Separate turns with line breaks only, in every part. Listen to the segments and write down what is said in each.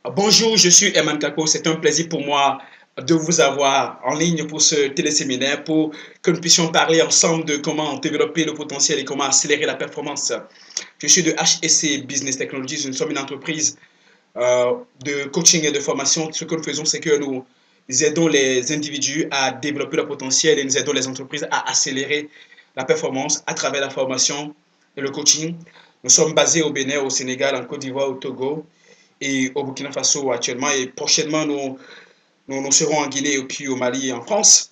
Bonjour, je suis Eman Kako. C'est un plaisir pour moi de vous avoir en ligne pour ce téléséminaire pour que nous puissions parler ensemble de comment développer le potentiel et comment accélérer la performance. Je suis de HSC Business Technologies. Nous sommes une entreprise de coaching et de formation. Ce que nous faisons, c'est que nous aidons les individus à développer leur potentiel et nous aidons les entreprises à accélérer la performance à travers la formation et le coaching. Nous sommes basés au Bénin, au Sénégal, en Côte d'Ivoire, au Togo et au Burkina Faso actuellement. Et prochainement, nous serons en Guinée et puis au Mali et en France.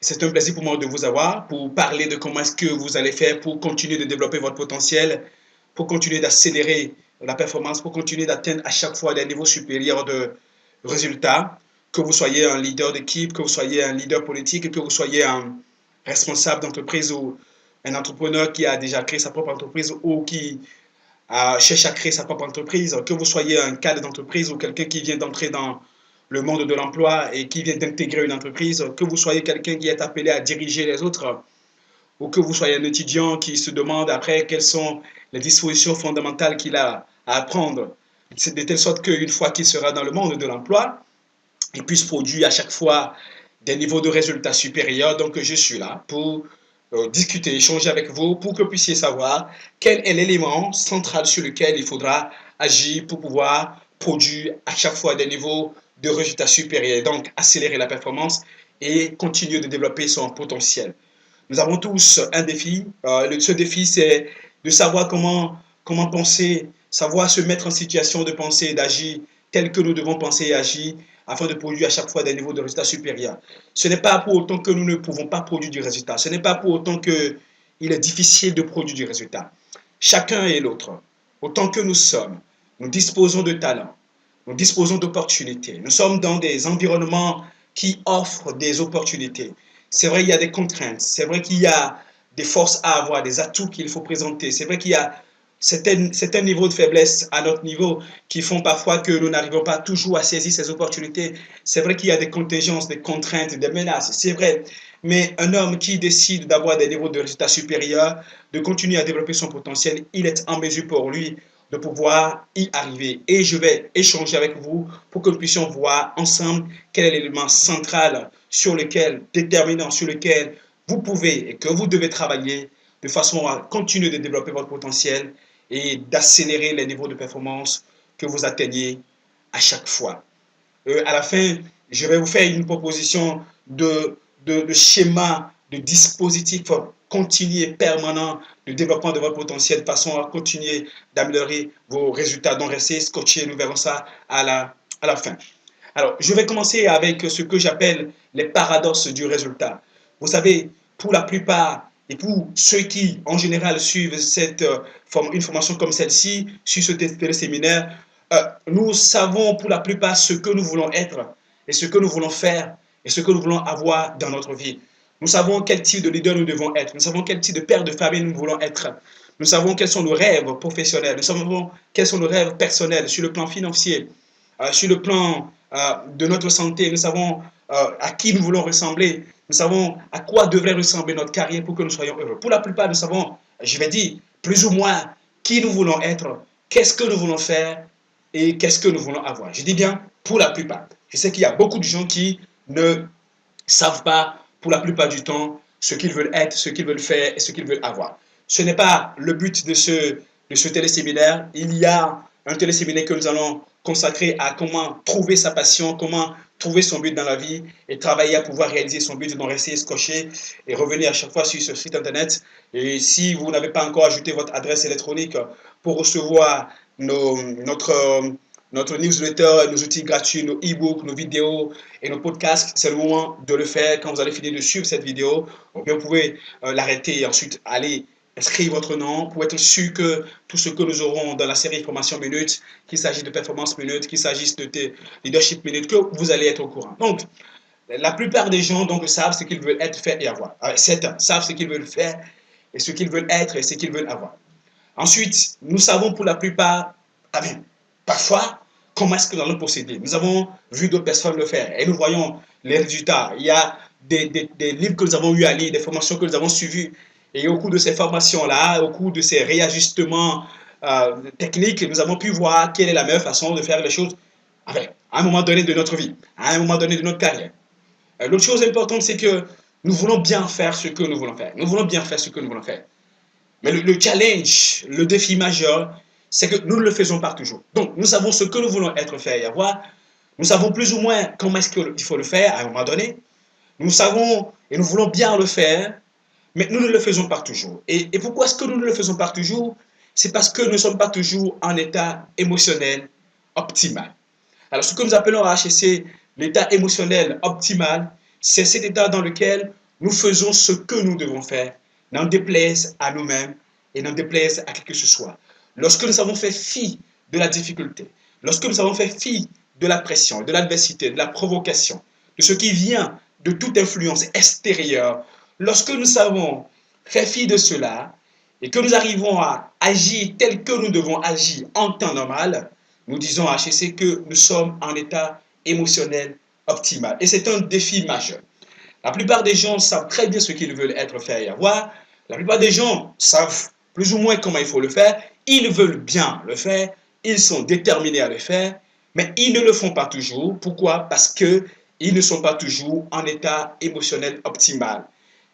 C'est un plaisir pour moi de vous avoir pour parler de comment est-ce que vous allez faire pour continuer de développer votre potentiel, pour continuer d'accélérer la performance, pour continuer d'atteindre à chaque fois des niveaux supérieurs de résultats, que vous soyez un leader d'équipe, que vous soyez un leader politique, que vous soyez un responsable d'entreprise ou un entrepreneur qui a déjà créé sa propre entreprise ou qui cherche à créer sa propre entreprise, que vous soyez un cadre d'entreprise ou quelqu'un qui vient d'entrer dans le monde de l'emploi et qui vient d'intégrer une entreprise, que vous soyez quelqu'un qui est appelé à diriger les autres, ou que vous soyez un étudiant qui se demande après quelles sont les dispositions fondamentales qu'il a à apprendre, de telle sorte qu'une fois qu'il sera dans le monde de l'emploi, il puisse produire à chaque fois des niveaux de résultats supérieurs. Donc, je suis là pour discuter, échanger avec vous pour que vous puissiez savoir quel est l'élément central sur lequel il faudra agir pour pouvoir produire à chaque fois des niveaux de résultats supérieurs. Donc, accélérer la performance et continuer de développer son potentiel. Nous avons tous un défi. Ce défi, c'est de savoir comment penser, savoir se mettre en situation de penser et d'agir tel que nous devons penser et agir afin de produire à chaque fois des niveaux de résultats supérieurs. Ce n'est pas pour autant que nous ne pouvons pas produire du résultat. Ce n'est pas pour autant qu'il est difficile de produire du résultat. Chacun et l'autre, autant que nous sommes, nous disposons de talents, nous disposons d'opportunités. Nous sommes dans des environnements qui offrent des opportunités. C'est vrai, il y a des contraintes. C'est vrai qu'il y a des forces à avoir, des atouts qu'il faut présenter. C'est vrai qu'il y a certains niveaux de faiblesse à notre niveau qui font parfois que nous n'arrivons pas toujours à saisir ces opportunités. C'est vrai qu'il y a des contingences, des contraintes, des menaces. C'est vrai. Mais un homme qui décide d'avoir des niveaux de résultats supérieurs, de continuer à développer son potentiel, il est en mesure pour lui de pouvoir y arriver. Et je vais échanger avec vous pour que nous puissions voir ensemble quel est l'élément central sur lequel, déterminant sur lequel vous pouvez et que vous devez travailler de façon à continuer de développer votre potentiel et d'accélérer les niveaux de performance que vous atteignez à chaque fois. À la fin, je vais vous faire une proposition de schéma, de dispositif continu et permanent de développement de votre potentiel de façon à continuer d'améliorer vos résultats. Donc, restez scotchés, nous verrons ça à la fin. Alors, je vais commencer avec ce que j'appelle les paradoxes du résultat. Vous savez, pour la plupart et pour ceux qui, en général, suivent une formation comme celle-ci, sur ce téléséminaire, nous savons pour la plupart ce que nous voulons être et ce que nous voulons faire et ce que nous voulons avoir dans notre vie. Nous savons quel type de leader nous devons être. Nous savons quel type de père de famille nous voulons être. Nous savons quels sont nos rêves professionnels. Nous savons quels sont nos rêves personnels sur le plan financier, sur le plan de notre santé. Nous savons à qui nous voulons ressembler. Nous savons à quoi devrait ressembler notre carrière pour que nous soyons heureux. Pour la plupart, nous savons, je vais dire, plus ou moins qui nous voulons être, qu'est-ce que nous voulons faire et qu'est-ce que nous voulons avoir. Je dis bien pour la plupart. Je sais qu'il y a beaucoup de gens qui ne savent pas pour la plupart du temps ce qu'ils veulent être, ce qu'ils veulent faire et ce qu'ils veulent avoir. Ce n'est pas le but de ce téléséminaire. Il y a un téléséminaire que nous allons consacrer à comment trouver sa passion, comment trouver son but dans la vie et travailler à pouvoir réaliser son but, donc rester scotché et revenir à chaque fois sur ce site internet. Et si vous n'avez pas encore ajouté votre adresse électronique pour recevoir notre newsletter, nos outils gratuits, nos e-books, nos vidéos et nos podcasts, c'est le moment de le faire quand vous allez finir de suivre cette vidéo. Ou bien vous pouvez l'arrêter et ensuite aller inscrire votre nom pour être sûr que tout ce que nous aurons dans la série Formation Minute, qu'il s'agisse de Performance Minute, qu'il s'agisse de Leadership Minute, que vous allez être au courant. Donc, la plupart des gens donc, savent ce qu'ils veulent être, faire et avoir. Certains savent ce qu'ils veulent faire et ce qu'ils veulent être et ce qu'ils veulent avoir. Ensuite, nous savons pour la plupart, parfois, comment est-ce que nous allons procéder. Nous avons vu d'autres personnes le faire et nous voyons les résultats. Il y a des livres que nous avons eu à lire, des formations que nous avons suivies. Et au cours de ces formations-là, au cours de ces réajustements techniques, nous avons pu voir quelle est la meilleure façon de faire les choses. à un moment donné de notre vie, à un moment donné de notre carrière. L'autre chose importante, c'est que nous voulons bien faire ce que nous voulons faire. Nous voulons bien faire ce que nous voulons faire. Mais le challenge, le défi majeur, c'est que nous ne le faisons pas toujours. Donc, nous savons ce que nous voulons être fait et avoir. Nous savons plus ou moins comment est-ce qu'il faut le faire à un moment donné. Nous savons et nous voulons bien le faire, mais nous ne le faisons pas toujours. Et pourquoi est-ce que nous ne le faisons pas toujours? C'est parce que nous ne sommes pas toujours en état émotionnel optimal. Alors, ce que nous appelons à HSC l'état émotionnel optimal, c'est cet état dans lequel nous faisons ce que nous devons faire, n'en déplaise à nous-mêmes et n'en déplaise à qui que ce soit. Lorsque nous avons fait fi de la difficulté, lorsque nous avons fait fi de la pression, de l'adversité, de la provocation, de ce qui vient de toute influence extérieure, lorsque nous avons fait fi de cela et que nous arrivons à agir tel que nous devons agir en temps normal, nous disons à HEC que nous sommes en état émotionnel optimal. Et c'est un défi majeur. La plupart des gens savent très bien ce qu'ils veulent être fait et avoir. La plupart des gens savent plus ou moins comment il faut le faire. Ils veulent bien le faire. Ils sont déterminés à le faire. Mais ils ne le font pas toujours. Pourquoi? Parce qu'ils ne sont pas toujours en état émotionnel optimal.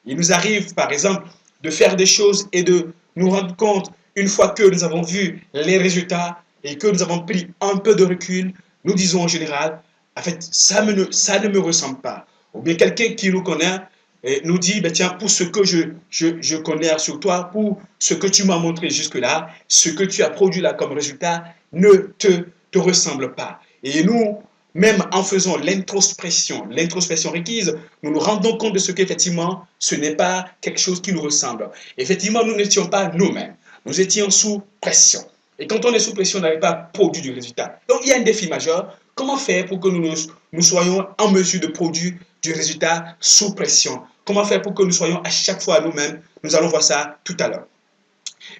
Il nous arrive, par exemple, de faire des choses et de nous rendre compte, une fois que nous avons vu les résultats et que nous avons pris un peu de recul, nous disons en général, en fait, ça ne me ressemble pas. Ou bien quelqu'un qui nous connaît nous dit, ben tiens, pour ce que je connais sur toi, pour ce que tu m'as montré jusque-là, ce que tu as produit là comme résultat ne te ressemble pas. Et nous, même en faisant l'introspection requise, nous nous rendons compte de ce qu'effectivement, ce n'est pas quelque chose qui nous ressemble. Effectivement, nous n'étions pas nous-mêmes. Nous étions sous pression. Et quand on est sous pression, on n'arrive pas à produire du résultat. Donc, il y a un défi majeur. Comment faire pour que nous soyons en mesure de produire du résultat sous pression? Comment faire pour que nous soyons à chaque fois nous-mêmes? Nous allons voir ça tout à l'heure.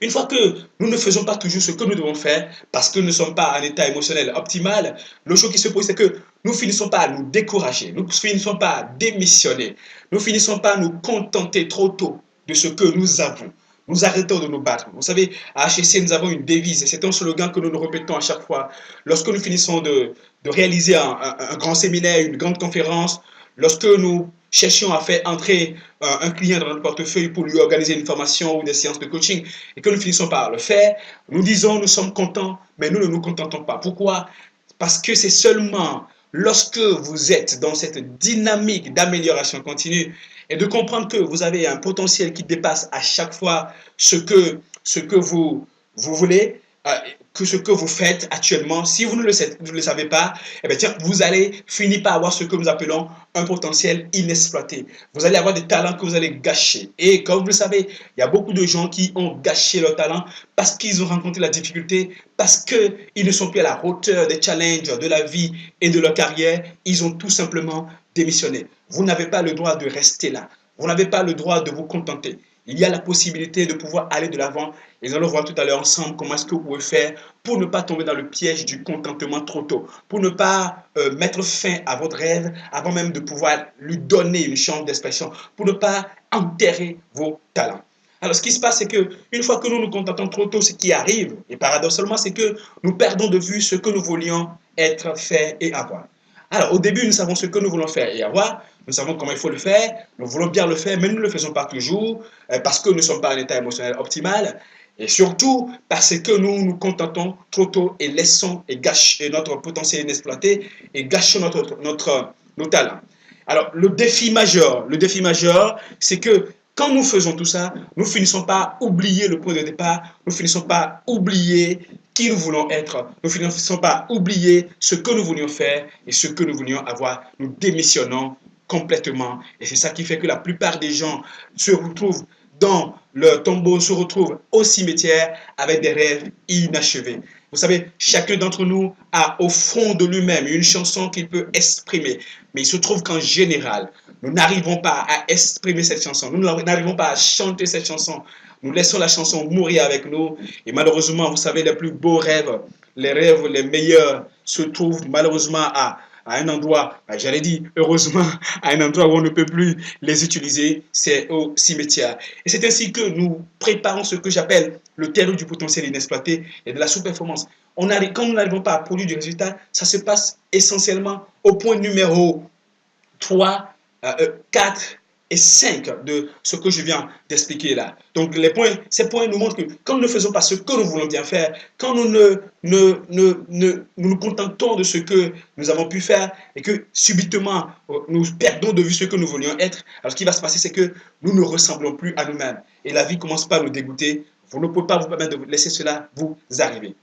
Une fois que nous ne faisons pas toujours ce que nous devons faire, parce que nous ne sommes pas en état émotionnel optimal, le chose qui se pose, c'est que nous finissons pas à nous décourager, nous finissons pas à démissionner, nous finissons pas à nous contenter trop tôt de ce que nous avons. Nous arrêtons de nous battre. Vous savez, à HEC, nous avons une devise, et c'est un slogan que nous nous répétons à chaque fois. Lorsque nous finissons de réaliser un grand séminaire, une grande conférence, lorsque nous cherchions à faire entrer un client dans notre portefeuille pour lui organiser une formation ou des séances de coaching et que nous finissons par le faire, nous disons nous sommes contents, mais nous ne nous contentons pas. Pourquoi? Parce que c'est seulement lorsque vous êtes dans cette dynamique d'amélioration continue et de comprendre que vous avez un potentiel qui dépasse à chaque fois ce que vous voulez, que ce que vous faites actuellement, si vous ne le savez pas, eh bien, tiens, vous allez finir par avoir ce que nous appelons un potentiel inexploité. Vous allez avoir des talents que vous allez gâcher. Et comme vous le savez, il y a beaucoup de gens qui ont gâché leur talent parce qu'ils ont rencontré la difficulté, parce qu'ils ne sont plus à la hauteur des challenges de la vie et de leur carrière. Ils ont tout simplement démissionné. Vous n'avez pas le droit de rester là. Vous n'avez pas le droit de vous contenter. Il y a la possibilité de pouvoir aller de l'avant. Et nous allons voir tout à l'heure ensemble comment est-ce que vous pouvez faire pour ne pas tomber dans le piège du contentement trop tôt, pour ne pas mettre fin à votre rêve avant même de pouvoir lui donner une chance d'expression, pour ne pas enterrer vos talents. Alors, ce qui se passe, c'est qu'une fois que nous nous contentons trop tôt, ce qui arrive, et paradoxalement, c'est que nous perdons de vue ce que nous voulions être, faire et avoir. Alors, au début, nous savons ce que nous voulons faire et avoir. Nous savons comment il faut le faire. Nous voulons bien le faire, mais nous ne le faisons pas toujours parce que nous ne sommes pas en état émotionnel optimal. Et surtout parce que nous nous contentons trop tôt et laissons et gâchons notre potentiel inexploité et gâchons nos talents. Alors, le défi majeur, c'est que quand nous faisons tout ça, nous finissons par oublier le point de départ, nous finissons par oublier qui nous voulons être, nous finissons par oublier ce que nous voulions faire et ce que nous voulions avoir. Nous démissionnons complètement. Et c'est ça qui fait que la plupart des gens se retrouvent dans leur tombeau, se retrouvent au cimetière avec des rêves inachevés. Vous savez, chacun d'entre nous a au fond de lui-même une chanson qu'il peut exprimer. Mais il se trouve qu'en général, nous n'arrivons pas à exprimer cette chanson. Nous n'arrivons pas à chanter cette chanson. Nous laissons la chanson mourir avec nous. Et malheureusement, vous savez, les plus beaux rêves, les rêves les meilleurs se trouvent malheureusement à un endroit, j'allais dire heureusement, à un endroit où on ne peut plus les utiliser, c'est au cimetière. Et c'est ainsi que nous préparons ce que j'appelle le terreau du potentiel inexploité et de la sous-performance. quand nous n'arrivons pas à produire du résultat, ça se passe essentiellement au point numéro 3, 4 et 5 de ce que je viens d'expliquer là. Donc ces points nous montrent que quand nous ne faisons pas ce que nous voulons bien faire, quand nous nous contentons de ce que nous avons pu faire et que subitement nous perdons de vue ce que nous voulions être, alors ce qui va se passer, c'est que nous ne ressemblons plus à nous-mêmes. Et la vie commence par nous dégoûter. Vous ne pouvez pas vous permettre de laisser cela vous arriver.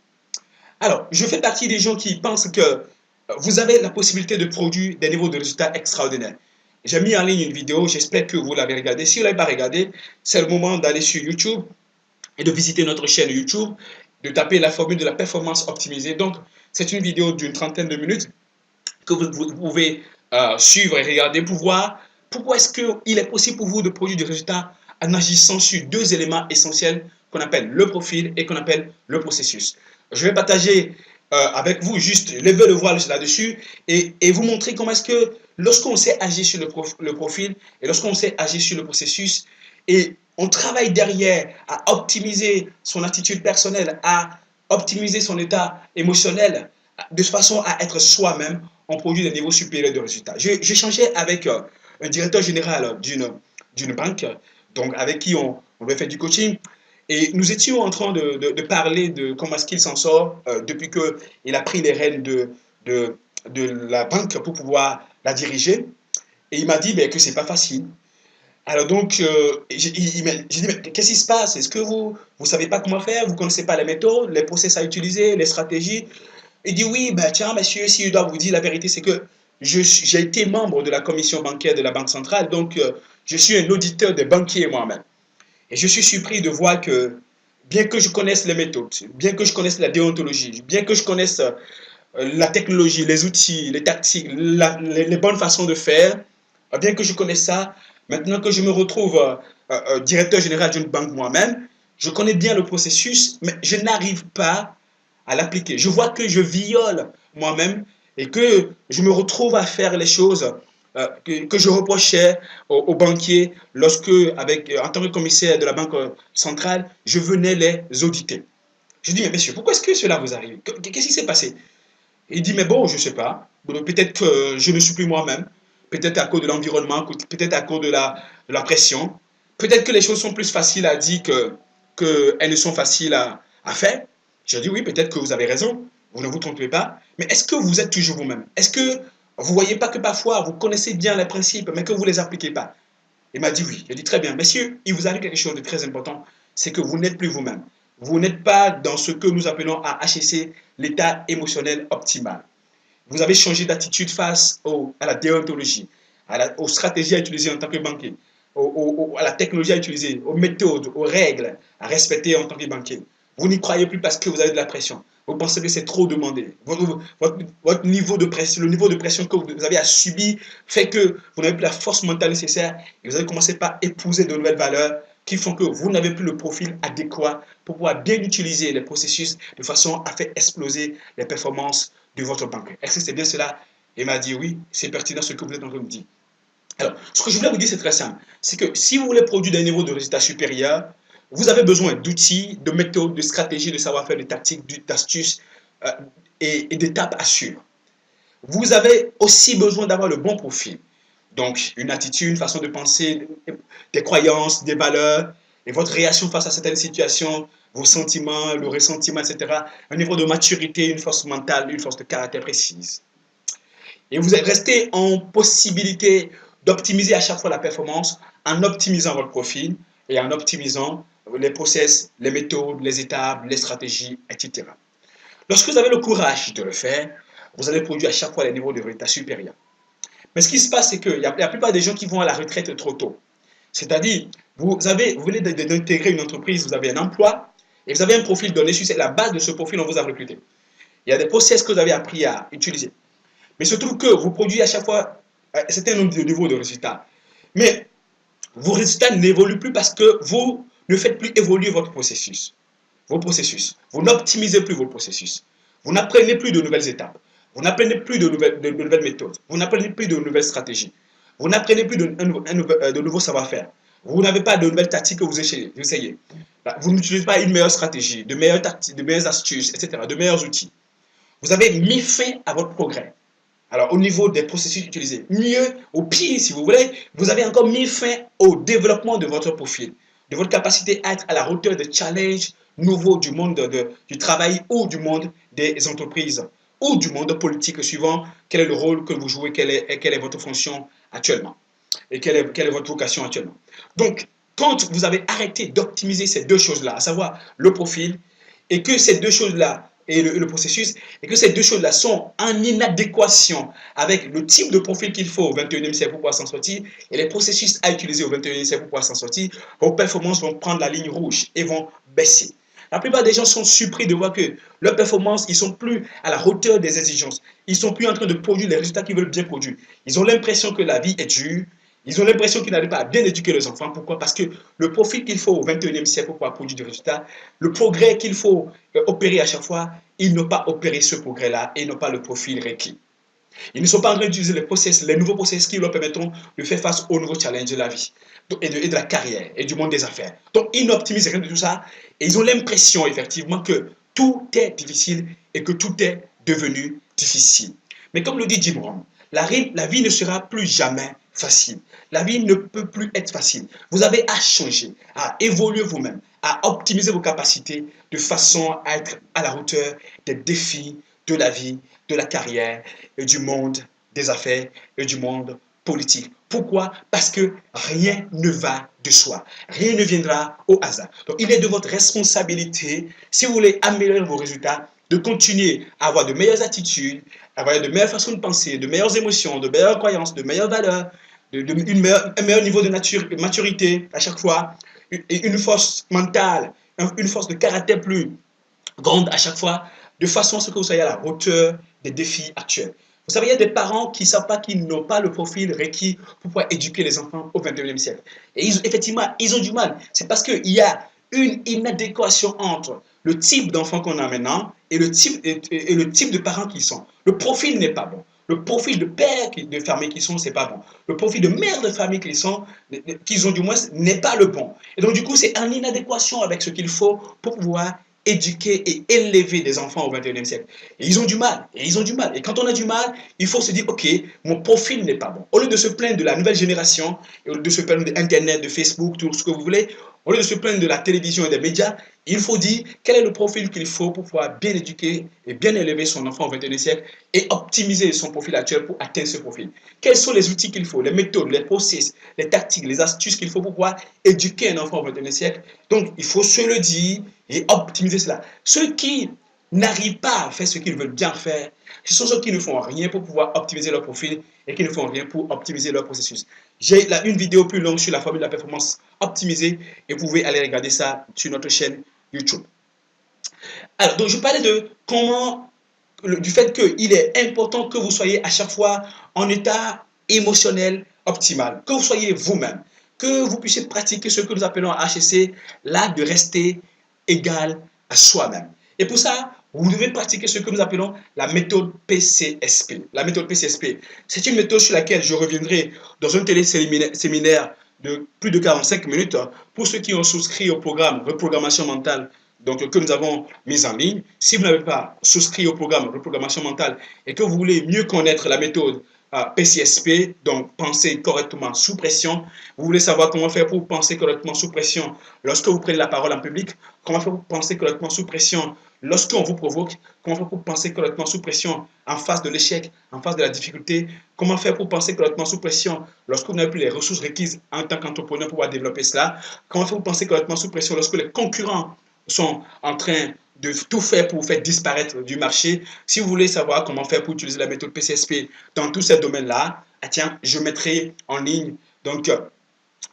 Alors, je fais partie des gens qui pensent que vous avez la possibilité de produire des niveaux de résultats extraordinaires. J'ai mis en ligne une vidéo, j'espère que vous l'avez regardée. Si vous ne l'avez pas regardée, c'est le moment d'aller sur YouTube et de visiter notre chaîne YouTube, de taper la formule de la performance optimisée. Donc, c'est une vidéo d'une trentaine de minutes que vous pouvez suivre et regarder pour voir pourquoi est-ce qu'il est possible pour vous de produire du résultat en agissant sur deux éléments essentiels qu'on appelle le profil et qu'on appelle le processus. Je vais partager avec vous juste lever le voile là-dessus et vous montrer comment est-ce que lorsqu'on sait agir sur le profil et lorsqu'on sait agir sur le processus et on travaille derrière à optimiser son attitude personnelle, à optimiser son état émotionnel de façon à être soi-même, on produit des niveaux supérieurs de résultats. J'échangeais avec un directeur général d'une banque, donc avec qui on avait fait du coaching. Et nous étions en train de parler de comment est-ce qu'il s'en sort depuis qu'il a pris les rênes de la banque pour pouvoir la diriger. Et il m'a dit ben, que c'est pas facile. Alors donc, j'ai dit, mais qu'est-ce qui se passe? Est-ce que vous ne savez pas comment faire? Vous ne connaissez pas les méthodes, les process à utiliser, les stratégies? Il dit, oui, ben tiens, monsieur, si je dois vous dire la vérité, c'est que j'ai été membre de la commission bancaire de la Banque centrale, donc je suis un auditeur des banquiers moi-même. Et je suis surpris de voir que, bien que je connaisse les méthodes, bien que je connaisse la déontologie, bien que je connaisse la technologie, les outils, les tactiques, les bonnes façons de faire, bien que je connaisse ça, maintenant que je me retrouve directeur général d'une banque moi-même, je connais bien le processus, mais je n'arrive pas à l'appliquer. Je vois que je viole moi-même et que je me retrouve à faire les choses que je reprochais aux banquiers lorsque, en tant que commissaire de la Banque centrale, je venais les auditer. Je dis, mais monsieur, pourquoi est-ce que cela vous arrive? Qu'est-ce qui s'est passé? Il dit, mais bon, je ne sais pas. Peut-être que je ne suis plus moi-même. Peut-être à cause de l'environnement, peut-être à cause de la pression. Peut-être que les choses sont plus faciles à dire qu'elles ne sont faciles à faire. Je dis, oui, peut-être que vous avez raison. Vous ne vous trompez pas. Mais est-ce que vous êtes toujours vous-même? Est-ce que vous ne voyez pas que parfois vous connaissez bien les principes, mais que vous ne les appliquez pas? Il m'a dit oui. Il dit très bien. Messieurs, il vous arrive quelque chose de très important. C'est que vous n'êtes plus vous-même. Vous n'êtes pas dans ce que nous appelons à HSC l'état émotionnel optimal. Vous avez changé d'attitude face à la déontologie, aux stratégies à utiliser en tant que banquier, à la technologie à utiliser, aux méthodes, aux règles à respecter en tant que banquier. Vous n'y croyez plus parce que vous avez de la pression. Vous pensez que c'est trop demandé. Votre niveau de pression, le niveau de pression que vous avez à subir fait que vous n'avez plus la force mentale nécessaire et vous avez commencé par épouser de nouvelles valeurs qui font que vous n'avez plus le profil adéquat pour pouvoir bien utiliser les processus de façon à faire exploser les performances de votre banque. Est-ce que c'est bien cela? Il m'a dit oui, c'est pertinent ce que vous êtes en train de me dire. Alors, ce que je voulais vous dire, c'est très simple. C'est que si vous voulez produire des niveaux de résultats supérieurs, vous avez besoin d'outils, de méthodes, de stratégies, de savoir-faire, de tactiques, d'astuces et d'étapes à suivre. Vous avez aussi besoin d'avoir le bon profil. Donc, une attitude, une façon de penser, des croyances, des valeurs, et votre réaction face à certaines situations, vos sentiments, le ressentiment, etc. Un niveau de maturité, une force mentale, une force de caractère précise. Et vous êtes resté en possibilité d'optimiser à chaque fois la performance en optimisant votre profil et en optimisant les process, les méthodes, les étapes, les stratégies, etc. Lorsque vous avez le courage de le faire, vous allez produire à chaque fois les niveaux de résultats supérieurs. Mais ce qui se passe, c'est que la plupart des gens qui vont à la retraite trop tôt. C'est-à-dire, vous venez d'intégrer une entreprise, vous avez un emploi, et vous avez un profil donné, sur la base de ce profil, on vous a recruté. Il y a des process que vous avez appris à utiliser. Mais il se trouve que vous produisez à chaque fois un certain nombre de niveaux de résultats. Mais vos résultats n'évoluent plus parce que vous ne faites plus évoluer votre processus. Vos processus. Vous n'optimisez plus vos processus. Vous n'apprenez plus de nouvelles étapes. Vous n'apprenez plus de nouvelles méthodes. Vous n'apprenez plus de nouvelles stratégies. Vous n'apprenez plus de nouveaux savoir-faire. Vous n'avez pas de nouvelles tactiques que vous essayez. Vous n'utilisez pas une meilleure stratégie, de meilleures tactiques, de meilleures astuces, etc., de meilleurs outils. Vous avez mis fin à votre progrès. Alors, au niveau des processus utilisés, mieux, au pire, si vous voulez, vous avez encore mis fin au développement de votre profil, de votre capacité à être à la hauteur des challenges nouveaux du monde du travail ou du monde des entreprises ou du monde politique, suivant quel est le rôle que vous jouez, quelle est votre fonction actuellement et quelle est votre vocation actuellement. Donc, quand vous avez arrêté d'optimiser ces deux choses-là, à savoir le profil, et que ces deux choses-là, et le processus, et que ces deux choses-là sont en inadéquation avec le type de profil qu'il faut au 21e siècle pour pouvoir s'en sortir, et les processus à utiliser au 21e siècle pour pouvoir s'en sortir, vos performances vont prendre la ligne rouge et vont baisser. La plupart des gens sont surpris de voir que leurs performances, ils ne sont plus à la hauteur des exigences. Ils ne sont plus en train de produire les résultats qu'ils veulent bien produire. Ils ont l'impression que la vie est dure. Ils ont l'impression qu'ils n'arrivent pas à bien éduquer leurs enfants. Pourquoi? Parce que le profil qu'il faut au 21e siècle pour pouvoir produire des résultats, le progrès qu'il faut opérer à chaque fois, ils n'ont pas opéré ce progrès-là et n'ont pas le profil requis. Ils ne sont pas en train d'utiliser les nouveaux processus qui leur permettront de faire face aux nouveaux challenges de la vie et de la carrière et du monde des affaires. Donc, ils n'optimisent rien de tout ça et ils ont l'impression effectivement que tout est difficile et que tout est devenu difficile. Mais comme le dit Jim Rohn, la vie ne sera plus jamais facile. La vie ne peut plus être facile. Vous avez à changer, à évoluer vous-même, à optimiser vos capacités de façon à être à la hauteur des défis de la vie, de la carrière et du monde des affaires et du monde politique. Pourquoi? Parce que rien ne va de soi. Rien ne viendra au hasard. Donc, il est de votre responsabilité, si vous voulez améliorer vos résultats, de continuer à avoir de meilleures attitudes, à avoir de meilleures façons de penser, de meilleures émotions, de meilleures croyances, de meilleures valeurs, un meilleur niveau de maturité à chaque fois, une force mentale, une force de caractère plus grande à chaque fois, de façon à ce que vous soyez à la hauteur des défis actuels. Vous savez, il y a des parents qui ne savent pas qu'ils n'ont pas le profil requis pour pouvoir éduquer les enfants au 21e siècle. Et effectivement, ils ont du mal. C'est parce qu'il y a une inadéquation entre le type d'enfant qu'on a maintenant et le type de parents qu'ils sont. Le profil n'est pas bon. Le profil de père de famille qu'ils sont, c'est pas bon. Le profil de mère de famille qu'ils ont du moins, n'est pas le bon. Et donc, du coup, c'est en inadéquation avec ce qu'il faut pour pouvoir éduquer et élever des enfants au 21e siècle. Et ils ont du mal. Et ils ont du mal. Et quand on a du mal, il faut se dire, OK, mon profil n'est pas bon. Au lieu de se plaindre de la nouvelle génération, au lieu de se plaindre d'Internet, de Facebook, tout ce que vous voulez, au lieu de se plaindre de la télévision et des médias, il faut dire quel est le profil qu'il faut pour pouvoir bien éduquer et bien élever son enfant au 21e siècle et optimiser son profil actuel pour atteindre ce profil. Quels sont les outils qu'il faut, les méthodes, les process, les tactiques, les astuces qu'il faut pour pouvoir éduquer un enfant au 21e siècle. Donc, il faut se le dire et optimiser cela. Ceux qui n'arrivent pas à faire ce qu'ils veulent bien faire, ce sont ceux qui ne font rien pour pouvoir optimiser leur profil et qui ne font rien pour optimiser leur processus. J'ai une vidéo plus longue sur la formule de la performance optimisée et vous pouvez aller regarder ça sur notre chaîne YouTube. Alors, donc je parlais de du fait qu'il est important que vous soyez à chaque fois en état émotionnel optimal, que vous soyez vous-même, que vous puissiez pratiquer ce que nous appelons en HSC l'art de rester égal à soi-même. Et pour ça, vous devez pratiquer ce que nous appelons la méthode PCSP. La méthode PCSP, c'est une méthode sur laquelle je reviendrai dans un téléséminaire de plus de 45 minutes pour ceux qui ont souscrit au programme Reprogrammation mentale que nous avons mis en ligne. Si vous n'avez pas souscrit au programme Reprogrammation mentale et que vous voulez mieux connaître la méthode PCSP, donc penser correctement sous pression. Vous voulez savoir comment faire pour penser correctement sous pression lorsque vous prenez la parole en public, comment faire pour penser correctement sous pression lorsqu'on vous provoque, comment faire pour penser correctement sous pression en face de l'échec, en face de la difficulté, comment faire pour penser correctement sous pression lorsque vous n'avez plus les ressources requises en tant qu'entrepreneur pour pouvoir développer cela, comment faire pour penser correctement sous pression lorsque les concurrents sont en train de tout faire pour vous faire disparaître du marché. Si vous voulez savoir comment faire pour utiliser la méthode PCSP dans tous ces domaines-là, tiens, je mettrai en ligne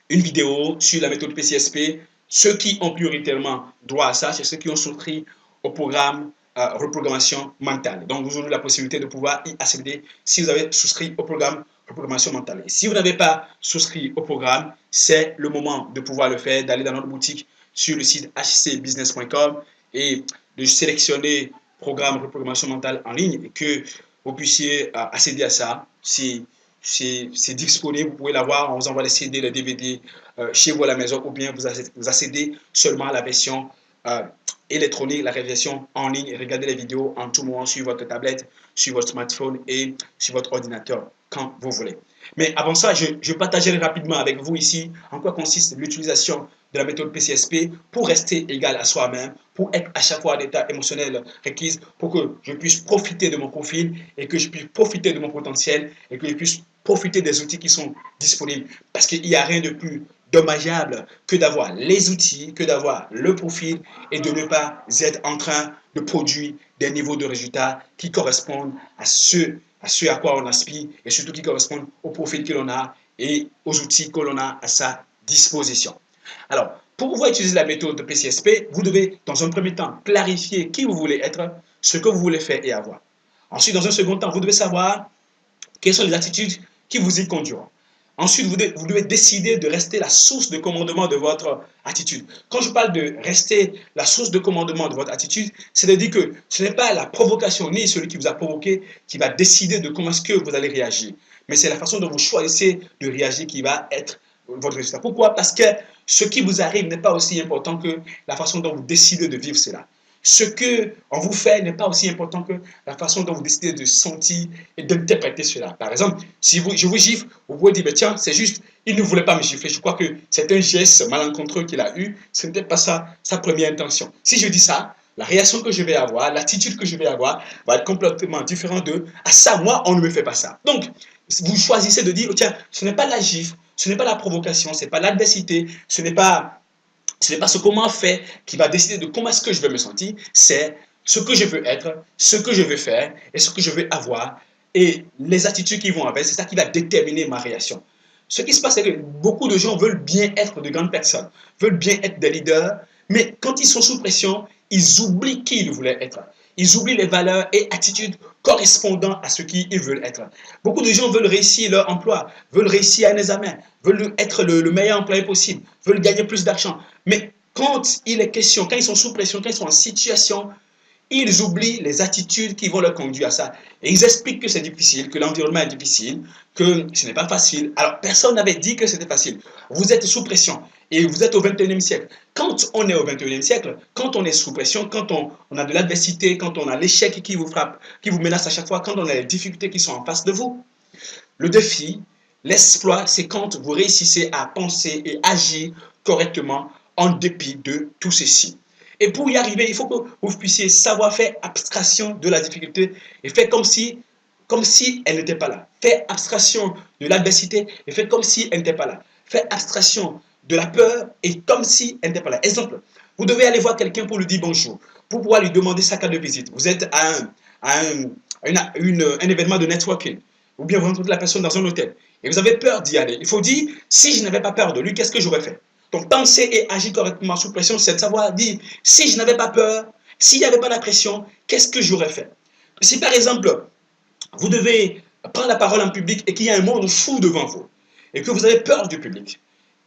une vidéo sur la méthode PCSP. Ceux qui ont prioritairement droit à ça, c'est ceux qui ont souscrit au programme reprogrammation mentale. Donc, vous aurez la possibilité de pouvoir y accéder si vous avez souscrit au programme reprogrammation mentale. Et si vous n'avez pas souscrit au programme, c'est le moment de pouvoir le faire, d'aller dans notre boutique sur le site hcbusiness.com et de sélectionner programme reprogrammation mentale en ligne et que vous puissiez accéder à ça. C'est c'est disponible, vous pouvez l'avoir, on vous envoie les CD, les DVD chez vous à la maison, ou bien vous accédez seulement à la version électronique, la version en ligne, et regardez les vidéos en tout moment sur votre tablette, sur votre smartphone et sur votre ordinateur quand vous voulez. Mais avant ça, je partagerai rapidement avec vous ici en quoi consiste l'utilisation de la méthode PCSP pour rester égal à soi-même, pour être à chaque fois à l'état émotionnel requis, pour que je puisse profiter de mon profil et que je puisse profiter de mon potentiel et que je puisse profiter des outils qui sont disponibles. Parce qu'il n'y a rien de plus dommageable que d'avoir les outils, que d'avoir le profil et de ne pas être en train de produire des niveaux de résultats qui correspondent à ce à quoi on aspire et surtout qui correspondent au profil que l'on a et aux outils que l'on a à sa disposition. Alors, pour pouvoir utiliser la méthode de PCSP, vous devez, dans un premier temps, clarifier qui vous voulez être, ce que vous voulez faire et avoir. Ensuite, dans un second temps, vous devez savoir quelles sont les attitudes qui vous y conduiront. Ensuite, vous devez décider de rester la source de commandement de votre attitude. Quand je parle de rester la source de commandement de votre attitude, c'est-à-dire que ce n'est pas la provocation ni celui qui vous a provoqué qui va décider de comment est-ce que vous allez réagir. Mais c'est la façon dont vous choisissez de réagir qui va être votre résultat. Pourquoi? Parce que ce qui vous arrive n'est pas aussi important que la façon dont vous décidez de vivre cela. Ce qu'on vous fait n'est pas aussi important que la façon dont vous décidez de sentir et d'interpréter cela. Par exemple, si je vous gifle, vous pouvez dire, tiens, c'est juste, il ne voulait pas me gifler. Je crois que c'est un geste malencontreux qu'il a eu. Ce n'était pas ça, sa première intention. Si je dis ça, la réaction que je vais avoir, l'attitude que je vais avoir va être complètement différente de « Ah ça, moi, on ne me fait pas ça ». Donc, vous choisissez de dire « Tiens, ce n'est pas la gifle, ce n'est pas la provocation, ce n'est pas l'adversité, ce n'est pas ce qu'on m'a fait qui va décider de comment est-ce que je vais me sentir, c'est ce que je veux être, ce que je veux faire et ce que je veux avoir et les attitudes qui vont avec, c'est ça qui va déterminer ma réaction. Ce qui se passe, c'est que beaucoup de gens veulent bien être de grandes personnes, veulent bien être des leaders, mais quand ils sont sous pression, ils oublient qui ils voulaient être. Ils oublient les valeurs et attitudes correspondant à ce qu'ils veulent être. Beaucoup de gens veulent réussir leur emploi, veulent réussir un examen, veulent être le meilleur employé possible, veulent gagner plus d'argent. Mais quand il est question, quand ils sont sous pression, quand ils sont en situation, ils oublient les attitudes qui vont leur conduire à ça. Et ils expliquent que c'est difficile, que l'environnement est difficile, que ce n'est pas facile. Alors, personne n'avait dit que c'était facile. Vous êtes sous pression et vous êtes au 21e siècle. Quand on est au 21e siècle, quand on est sous pression, quand on a de l'adversité, quand on a l'échec qui vous frappe, qui vous menace à chaque fois, quand on a les difficultés qui sont en face de vous, le défi, l'exploit, c'est quand vous réussissez à penser et agir correctement en dépit de tout ceci. Et pour y arriver, il faut que vous puissiez savoir faire abstraction de la difficulté et faire comme si elle n'était pas là. Faire abstraction de l'adversité et faire comme si elle n'était pas là. Faire abstraction de la peur et comme si elle n'était pas là. Exemple, vous devez aller voir quelqu'un pour lui dire bonjour, pour pouvoir lui demander sa carte de visite. Vous êtes à un événement de networking ou bien vous rencontrez la personne dans un hôtel et vous avez peur d'y aller. Il faut dire, si je n'avais pas peur de lui, qu'est-ce que j'aurais fait? Donc, penser et agir correctement sous pression, c'est de savoir dire, si je n'avais pas peur, s'il n'y avait pas la pression, qu'est-ce que j'aurais fait? Si par exemple, vous devez prendre la parole en public et qu'il y a un monde fou devant vous, et que vous avez peur du public,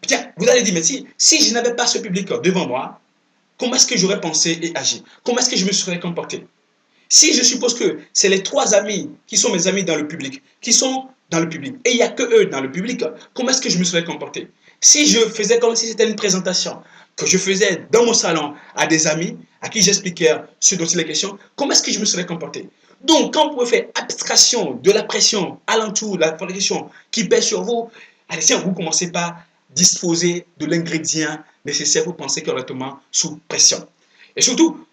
tiens, vous allez dire, mais si je n'avais pas ce public devant moi, comment est-ce que j'aurais pensé et agi? Comment est-ce que je me serais comporté? Si je suppose que c'est les 3 amis qui sont mes amis dans le public, qui sont dans le public, et il n'y a que eux dans le public, comment est-ce que je me serais comporté? Si je faisais comme si c'était une présentation que je faisais dans mon salon à des amis à qui j'expliquais ce dont il est question, comment est-ce que je me serais comporté? Donc, quand vous pouvez faire abstraction de la pression alentour, de la pression qui pèse sur vous, allez, tiens, vous commencez par disposer de l'ingrédient nécessaire pour penser correctement sous pression. Et surtout,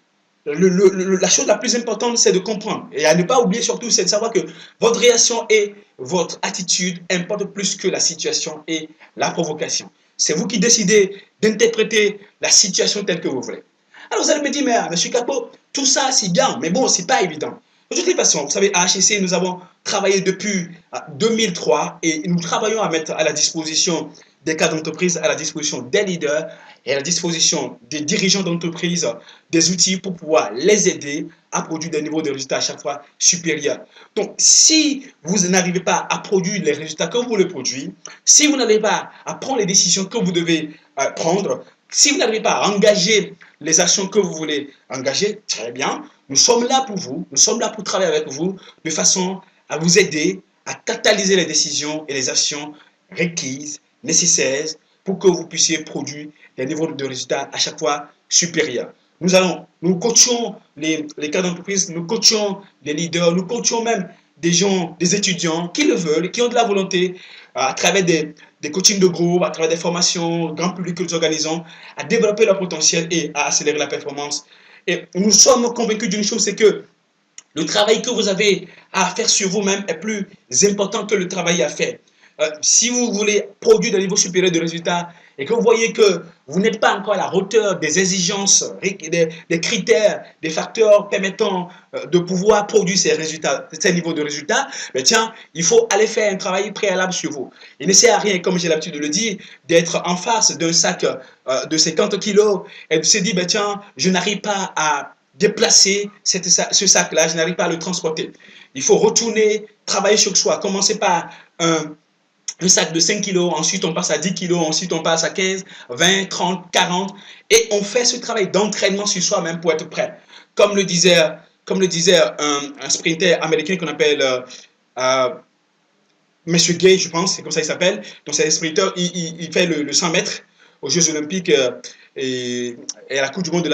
la chose la plus importante, c'est de comprendre. Et à ne pas oublier surtout, c'est de savoir que votre réaction et votre attitude importent plus que la situation et la provocation. C'est vous qui décidez d'interpréter la situation telle que vous voulez. Alors vous allez me dire, mais monsieur Capot, tout ça c'est bien, mais bon, c'est pas évident. De toutes les façons, vous savez, à HEC, nous avons travaillé depuis 2003 et nous travaillons à mettre à la disposition des cadres d'entreprise, à la disposition des leaders et à la disposition des dirigeants d'entreprise des outils pour pouvoir les aider à produire des niveaux de résultats à chaque fois supérieurs. Donc, si vous n'arrivez pas à produire les résultats que vous voulez produire, si vous n'arrivez pas à prendre les décisions que vous devez prendre, si vous n'arrivez pas à engager les actions que vous voulez engager, très bien, nous sommes là pour vous, nous sommes là pour travailler avec vous de façon à vous aider à catalyser les décisions et les actions requises, nécessaires pour que vous puissiez produire des niveaux de résultats à chaque fois supérieurs. Nous coachons les cadres d'entreprise, nous coachons les leaders, nous coachons même des gens, des étudiants qui le veulent, qui ont de la volonté, à travers des coachings de groupe, à travers des formations grand public que nous organisons, à développer leur potentiel et à accélérer la performance. Et nous sommes convaincus d'une chose, c'est que le travail que vous avez à faire sur vous-même est plus important que le travail à faire. Si vous voulez produire un niveau supérieur de résultats et que vous voyez que vous n'êtes pas encore à la hauteur des exigences, des critères, des facteurs permettant de pouvoir produire ces résultats, ces niveaux de résultats, ben tiens, il faut aller faire un travail préalable sur vous. Il ne sert à rien, comme j'ai l'habitude de le dire, d'être en face d'un sac de 50 kilos et de se dire, ben tiens, je n'arrive pas à déplacer ce sac-là, je n'arrive pas à le transporter. Il faut retourner, travailler sur soi, commencer par un sac de 5 kilos, ensuite on passe à 10 kilos, ensuite on passe à 15, 20, 30, 40, et on fait ce travail d'entraînement sur soi-même pour être prêt. Comme le disait, un sprinter américain qu'on appelle Monsieur Gay, je pense, c'est comme ça qu'il s'appelle. Donc c'est un sprinter, il fait le 100 mètres aux Jeux Olympiques et à la Coupe du Monde de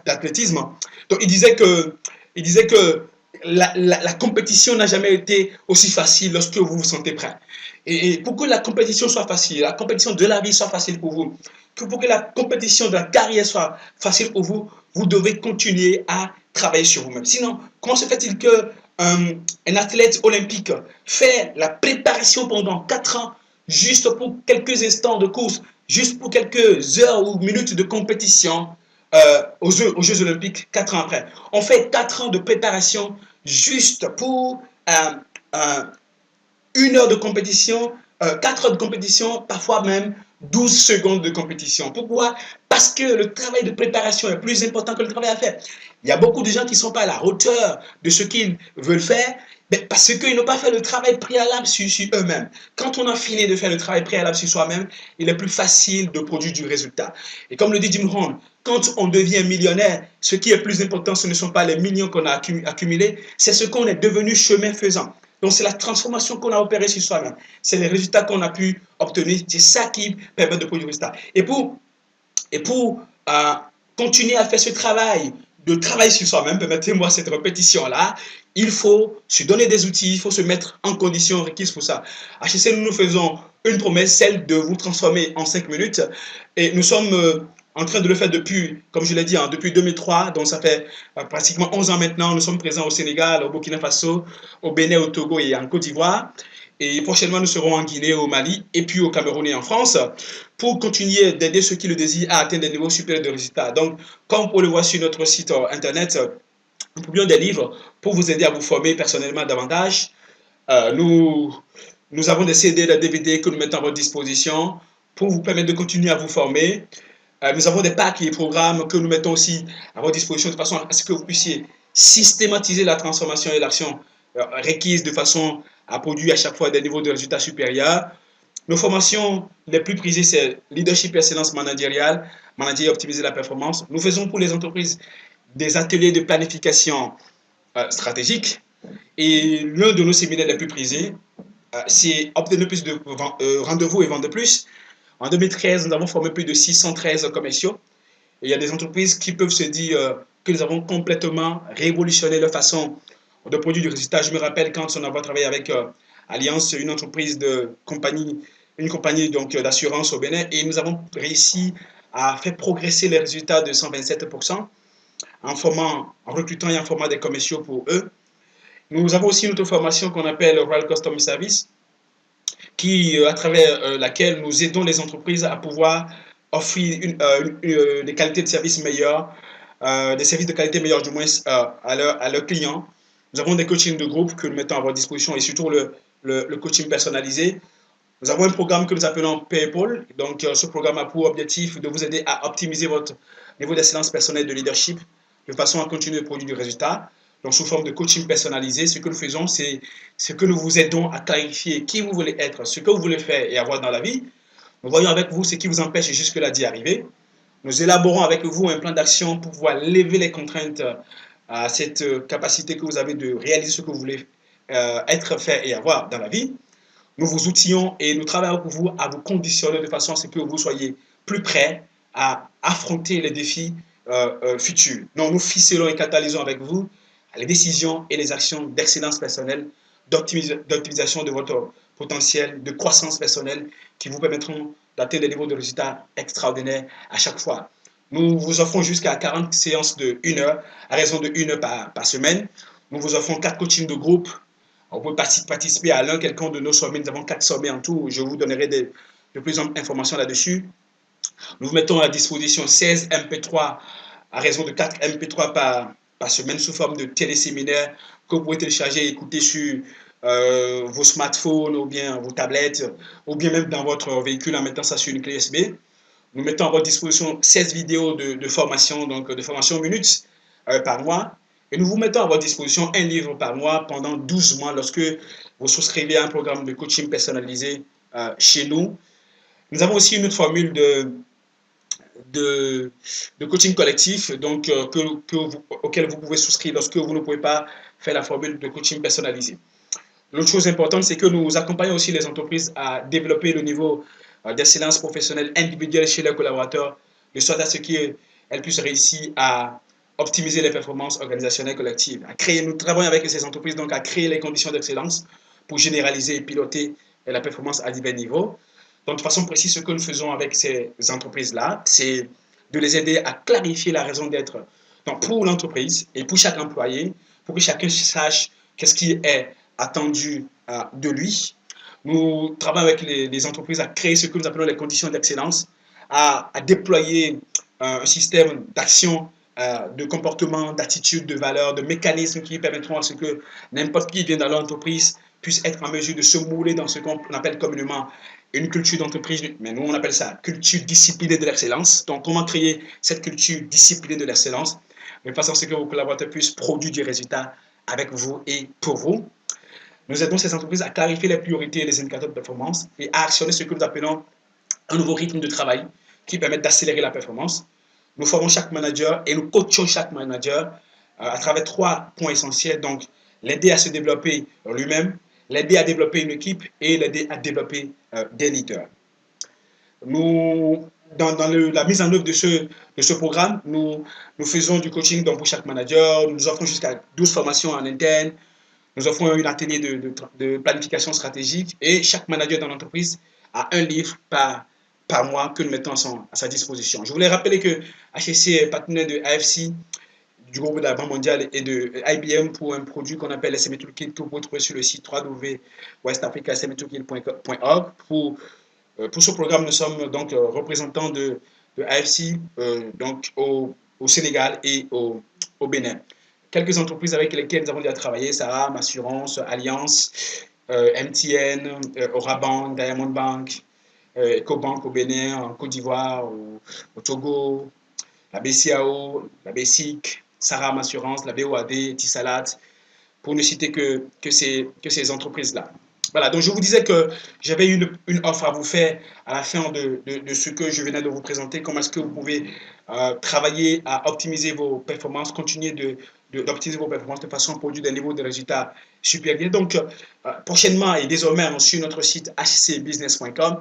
l'athlétisme. Donc il disait que la compétition n'a jamais été aussi facile lorsque vous vous sentez prêt. Et pour que la compétition soit facile, la compétition de la vie soit facile pour vous, pour que la compétition de la carrière soit facile pour vous, vous devez continuer à travailler sur vous-même. Sinon, comment se fait-il que un athlète olympique fait la préparation pendant 4 ans juste pour quelques instants de course, juste pour quelques heures ou minutes de compétition aux Jeux Olympiques 4 ans après. On fait 4 ans de préparation juste pour une heure de compétition, 4 heures de compétition, parfois même 12 secondes de compétition. Pourquoi? Parce que le travail de préparation est plus important que le travail à faire. Il y a beaucoup de gens qui ne sont pas à la hauteur de ce qu'ils veulent faire, mais parce qu'ils n'ont pas fait le travail préalable sur eux-mêmes. Quand on a fini de faire le travail préalable sur soi-même, il est plus facile de produire du résultat. Et comme le dit Jim Rohn, quand on devient millionnaire, ce qui est plus important, ce ne sont pas les millions qu'on a accumulés, c'est ce qu'on est devenu chemin faisant. Donc, c'est la transformation qu'on a opérée sur soi-même. C'est les résultats qu'on a pu obtenir. C'est ça qui permet de produire des résultats. Et pour continuer à faire ce travail, de travail sur soi-même, permettez-moi cette répétition-là, il faut se donner des outils, il faut se mettre en condition requise pour ça. À HEC, nous nous faisons une promesse, celle de vous transformer en 5 minutes. Et nous sommes en train de le faire depuis, comme je l'ai dit, depuis 2003, donc ça fait pratiquement 11 ans maintenant. Nous sommes présents au Sénégal, au Burkina Faso, au Bénin, au Togo et en Côte d'Ivoire. Et prochainement, nous serons en Guinée, au Mali, et puis au Cameroun et en France, pour continuer d'aider ceux qui le désirent à atteindre des niveaux supérieurs de résultats. Donc, comme on le voit sur notre site internet, nous publions des livres pour vous aider à vous former personnellement davantage. Nous avons des CD, des DVD que nous mettons à votre disposition pour vous permettre de continuer à vous former. Nous avons des packs et programmes que nous mettons aussi à votre disposition de façon à ce que vous puissiez systématiser la transformation et l'action requise de façon à produire à chaque fois des niveaux de résultats supérieurs. Nos formations les plus prisées, c'est leadership et excellence managériale, manager et optimiser la performance. Nous faisons pour les entreprises des ateliers de planification stratégique. Et l'un de nos séminaires les plus prisés, c'est obtenir plus de rendez-vous et vendre plus. En 2013, nous avons formé plus de 613 commerciaux. Et il y a des entreprises qui peuvent se dire que nous avons complètement révolutionné leur façon de produire du résultat. Je me rappelle quand on a travaillé avec Alliance, une entreprise de compagnie, une compagnie d'assurance au Bénin, et nous avons réussi à faire progresser les résultats de 127% en recrutant et en formant des commerciaux pour eux. Nous avons aussi une autre formation qu'on appelle Royal Customer Service, à travers laquelle nous aidons les entreprises à pouvoir offrir des qualités de services meilleures, des services de qualité meilleure du moins à leurs clients. Nous avons des coachings de groupe que nous mettons à votre disposition et surtout le coaching personnalisé. Nous avons un programme que nous appelons PayPal. Donc, ce programme a pour objectif de vous aider à optimiser votre niveau d'excellence personnelle de leadership de façon à continuer de produire du résultat. Donc, sous forme de coaching personnalisé, ce que nous faisons, c'est ce que nous vous aidons à clarifier qui vous voulez être, ce que vous voulez faire et avoir dans la vie. Nous voyons avec vous ce qui vous empêche jusque-là d'y arriver. Nous élaborons avec vous un plan d'action pour pouvoir lever les contraintes à cette capacité que vous avez de réaliser ce que vous voulez être fait et avoir dans la vie, nous vous outillons et nous travaillons pour vous à vous conditionner de façon à ce que vous soyez plus prêts à affronter les défis futurs. Donc, nous ficelons et catalysons avec vous les décisions et les actions d'excellence personnelle, d'optimisation de votre potentiel, de croissance personnelle qui vous permettront d'atteindre des niveaux de résultats extraordinaires à chaque fois. Nous vous offrons jusqu'à 40 séances de 1 heure, à raison de 1 heure par semaine. Nous vous offrons 4 coachings de groupe. On peut participer à l'un quelqu'un de nos sommets. Nous avons 4 sommets en tout. Je vous donnerai de plus d'informations là-dessus. Nous vous mettons à disposition 16 MP3 à raison de 4 MP3 par semaine sous forme de téléséminaires que vous pouvez télécharger et écouter sur vos smartphones ou bien vos tablettes ou bien même dans votre véhicule en mettant ça sur une clé USB. Nous mettons à votre disposition 16 vidéos de formation, donc de formation minutes par mois. Et nous vous mettons à votre disposition un livre par mois pendant 12 mois lorsque vous souscrivez à un programme de coaching personnalisé chez nous. Nous avons aussi une autre formule de coaching collectif donc, auquel vous pouvez souscrire lorsque vous ne pouvez pas faire la formule de coaching personnalisé. L'autre chose importante, c'est que nous accompagnons aussi les entreprises à développer le niveau d'excellence professionnelle individuelle chez leurs collaborateurs, de sorte à ce qu'elles puissent réussir à optimiser les performances organisationnelles collectives. Nous travaillons avec ces entreprises donc à créer les conditions d'excellence pour généraliser et piloter la performance à divers niveaux. Donc, de façon précise, ce que nous faisons avec ces entreprises-là, c'est de les aider à clarifier la raison d'être pour l'entreprise et pour chaque employé, pour que chacun sache qu'est-ce qui est attendu de lui. Nous travaillons avec les entreprises à créer ce que nous appelons les conditions d'excellence, à déployer un système d'action, de comportement, d'attitude, de valeur, de mécanismes qui permettront à ce que n'importe qui vient dans l'entreprise puisse être en mesure de se mouler dans ce qu'on appelle communément une culture d'entreprise, mais nous on appelle ça culture disciplinée de l'excellence. Donc comment créer cette culture disciplinée de l'excellence de façon à ce que vos collaborateurs puissent produire du résultat avec vous et pour vous. Nous aidons ces entreprises à clarifier les priorités et les indicateurs de performance et à actionner ce que nous appelons un nouveau rythme de travail qui permet d'accélérer la performance. Nous formons chaque manager et nous coachons chaque manager à travers 3 points essentiels. Donc, l'aider à se développer lui-même, l'aider à développer une équipe et l'aider à développer des leaders. Nous, dans la mise en œuvre de ce programme, nous faisons du coaching donc, pour chaque manager. Nous offrons jusqu'à 12 formations en interne. Nous offrons un atelier de planification stratégique et chaque manager dans l'entreprise a un livre par mois que nous mettons à sa disposition. Je voulais rappeler que HEC est partenaire de AFC, du groupe de la Banque mondiale et de IBM pour un produit qu'on appelle SME Toolkit que vous pouvez trouver sur le site www.westafricasmetoolkit.org. Pour ce programme, nous sommes donc représentants de AFC donc au Sénégal et au Bénin. Quelques entreprises avec lesquelles nous avons déjà travaillé, Saram, Assurance, Alliance, MTN, Orabank, Diamond Bank, EcoBank au Bénin, en Côte d'Ivoire, au Togo, la BCAO, la BESIC, Saram Assurance, la BOAD, Tissalat, pour ne citer que ces entreprises-là. Voilà, donc je vous disais que j'avais une offre à vous faire à la fin de ce que je venais de vous présenter. Comment est-ce que vous pouvez travailler à optimiser vos performances, continuer d'optimiser vos performances de façon à produire des niveaux de résultats supérieurs. Donc, prochainement et désormais sur notre site hcbusiness.com,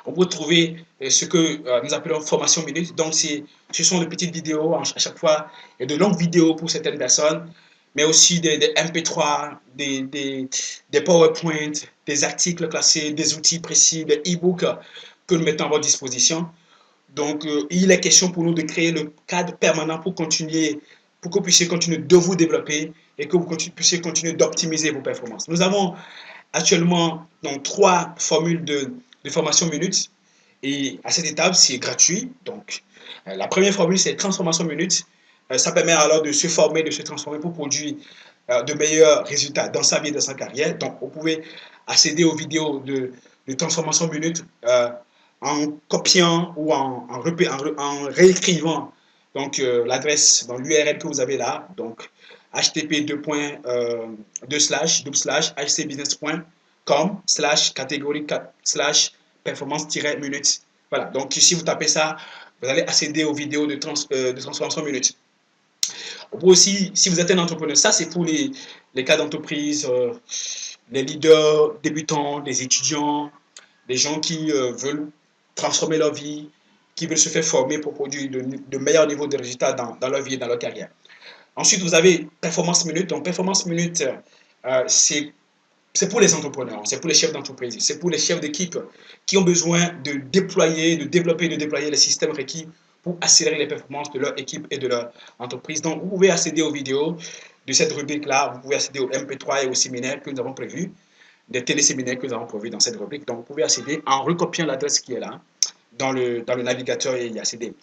on peut trouver ce que nous appelons formation minute. Donc, ce sont de petites vidéos à chaque fois et de longues vidéos pour certaines personnes, mais aussi des MP3, des PowerPoint, des articles classés, des outils précis, des e-books que nous mettons à votre disposition. Donc, il est question pour nous de créer le cadre permanent pour continuer, pour que vous puissiez continuer de vous développer et que vous puissiez continuer d'optimiser vos performances. Nous avons actuellement donc 3 formules de formation minute et à cette étape, c'est gratuit. Donc, la première formule, c'est transformation minute. Ça permet alors de se former, de se transformer pour produire de meilleurs résultats dans sa vie et dans sa carrière. Donc, vous pouvez accéder aux vidéos de transformation minute en copiant ou en réécrivant donc l'adresse dans l'URL que vous avez là. Donc, http://hcbusiness.com/catégorie/performance-minute. Voilà, donc si vous tapez ça, vous allez accéder aux vidéos de transformation minute. On peut aussi, si vous êtes un entrepreneur, ça c'est pour les cas d'entreprise, les leaders débutants, les étudiants, les gens qui veulent transformer leur vie, qui veulent se faire former pour produire de meilleurs niveaux de résultats dans leur vie et dans leur carrière. Ensuite, vous avez Performance Minute. Donc, Performance Minute, c'est pour les entrepreneurs, c'est pour les chefs d'entreprise, c'est pour les chefs d'équipe qui ont besoin de déployer, de déployer les systèmes requis pour accélérer les performances de leur équipe et de leur entreprise. Donc, vous pouvez accéder aux vidéos de cette rubrique-là, vous pouvez accéder au MP3 et au séminaire que nous avons prévu, des téléséminaires que nous avons prévus dans cette rubrique. Donc, vous pouvez accéder en recopiant l'adresse qui est là dans le navigateur et y accéder.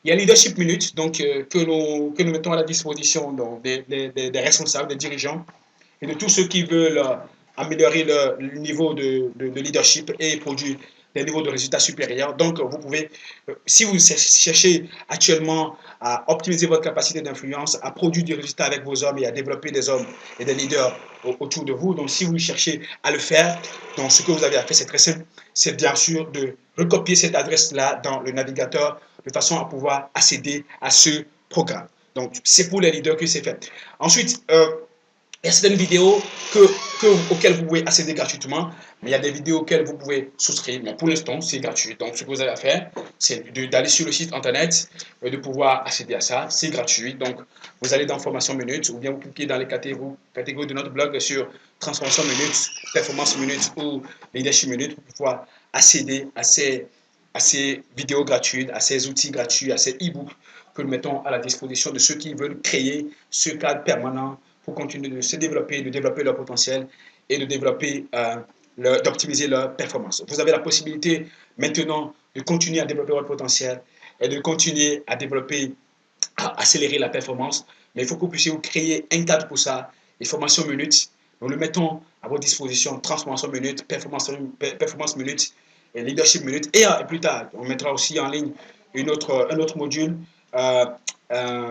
Il y a Leadership Minute donc, que nous mettons à la disposition donc, des responsables, des dirigeants et de tous ceux qui veulent améliorer le niveau de leadership et produire des niveaux de résultats supérieurs. Donc, vous pouvez, si vous cherchez actuellement à optimiser votre capacité d'influence, à produire des résultats avec vos hommes et à développer des hommes et des leaders autour de vous, donc si vous cherchez à le faire, donc ce que vous avez à faire, c'est très simple, c'est bien sûr de recopier cette adresse-là dans le navigateur de façon à pouvoir accéder à ce programme. Donc, c'est pour les leaders que c'est fait. Ensuite, il y a certaines vidéos auxquelles vous pouvez accéder gratuitement, mais il y a des vidéos auxquelles vous pouvez souscrire. Mais pour l'instant, c'est gratuit. Donc, ce que vous avez à faire, c'est d'aller sur le site internet et de pouvoir accéder à ça. C'est gratuit. Donc, vous allez dans Formation Minute ou bien vous cliquez dans les catégories de notre blog sur Transformation Minute, Performance Minute ou Leadership Minute pour pouvoir accéder à ces vidéos gratuites, à ces outils gratuits, à ces e-books que nous mettons à la disposition de ceux qui veulent créer ce cadre permanent pour continuer de se développer, de développer leur potentiel et de développer, d'optimiser leur performance. Vous avez la possibilité maintenant de continuer à développer votre potentiel et de continuer à développer, à accélérer la performance. Mais il faut que vous puissiez vous créer un cadre pour ça. Et Formation Minute, nous le mettons à votre disposition. Transformation Minute, Performance Minute et Leadership Minute. Et plus tard, on mettra aussi en ligne un autre module,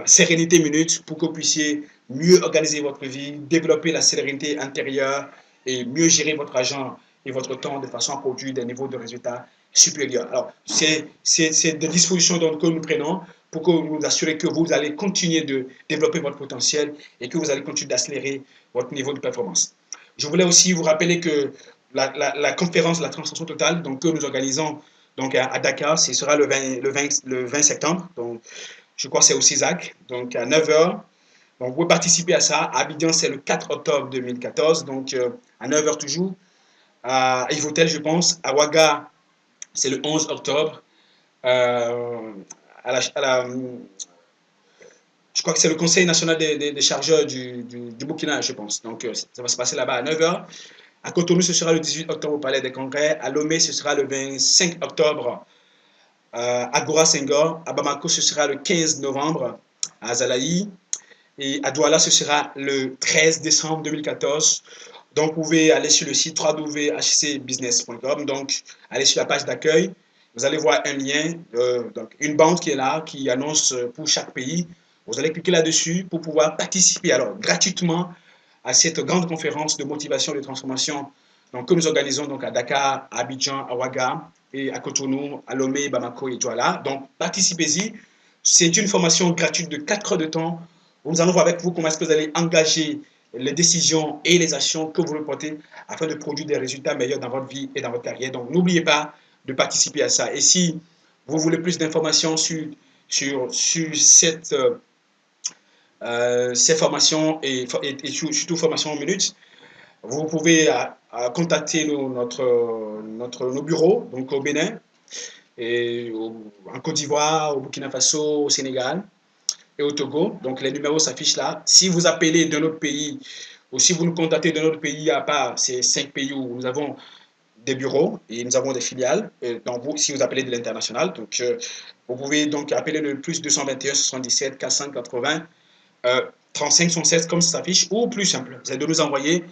Sérénité Minute, pour que vous puissiez mieux organiser votre vie, développer la sérénité intérieure et mieux gérer votre argent et votre temps de façon à produire des niveaux de résultats supérieurs. Alors, c'est des dispositions que nous prenons pour que nous assurer que vous allez continuer de développer votre potentiel et que vous allez continuer d'accélérer votre niveau de performance. Je voulais aussi vous rappeler que la conférence La Transformation Totale donc, que nous organisons donc, à Dakar, ce sera le 20 septembre. Donc, je crois que c'est au CISAC, donc à 9 h. Donc, vous pouvez participer à ça. À Abidjan, c'est le 4 octobre 2014, donc à 9 h toujours. À Ivotel, je pense. À Ouaga, c'est le 11 octobre. Je crois que c'est le Conseil national des chargeurs du Burkina, je pense. Donc, ça va se passer là-bas à 9 h. À Cotonou, ce sera le 18 octobre au Palais des Congrès. À Lomé, ce sera le 25 octobre à Gora Senghor. À Bamako, ce sera le 15 novembre à Azalaï. Et à Douala, ce sera le 13 décembre 2014. Donc, vous pouvez aller sur le site www.hcbusiness.com. Donc, allez sur la page d'accueil. Vous allez voir un lien, donc une bande qui est là, qui annonce pour chaque pays. Vous allez cliquer là-dessus pour pouvoir participer alors gratuitement à cette grande conférence de motivation et de transformation donc, que nous organisons donc, à Dakar, à Abidjan, à Ouaga, et à Cotonou, à Lomé, Bamako et Douala. Donc, participez-y. C'est une formation gratuite de 4 heures de temps. Nous allons voir avec vous comment est-ce que vous allez engager les décisions et les actions que vous reportez afin de produire des résultats meilleurs dans votre vie et dans votre carrière. Donc, n'oubliez pas de participer à ça. Et si vous voulez plus d'informations sur ces formations et surtout formation en minutes, vous pouvez contacter nos bureaux, donc au Bénin, et en Côte d'Ivoire, au Burkina Faso, au Sénégal et au Togo. Donc les numéros s'affichent là. Si vous appelez d'un autre pays ou si vous nous contactez d'un autre pays à part ces 5 pays où nous avons des bureaux et nous avons des filiales, donc si vous appelez de l'international, donc vous pouvez donc appeler le plus 221 77 480 35 76 comme ça s'affiche, ou plus simple, vous allez de nous envoyer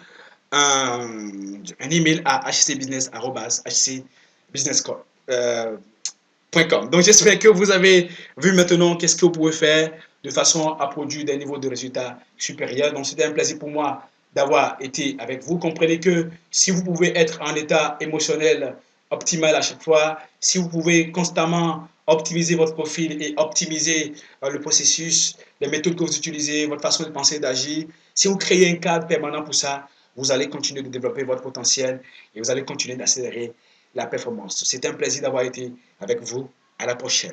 un email à hcbusiness@hcbusiness.com. Donc j'espère que vous avez vu maintenant qu'est-ce que vous pouvez faire de façon à produire des niveaux de résultats supérieurs. Donc c'était un plaisir pour moi d'avoir été avec vous. Comprenez que si vous pouvez être en état émotionnel optimal à chaque fois, si vous pouvez constamment optimiser votre profil et optimiser le processus les méthodes que vous utilisez, votre façon de penser, d'agir. Si vous créez un cadre permanent pour ça, vous allez continuer de développer votre potentiel et vous allez continuer d'accélérer la performance. C'était un plaisir d'avoir été avec vous. À la prochaine.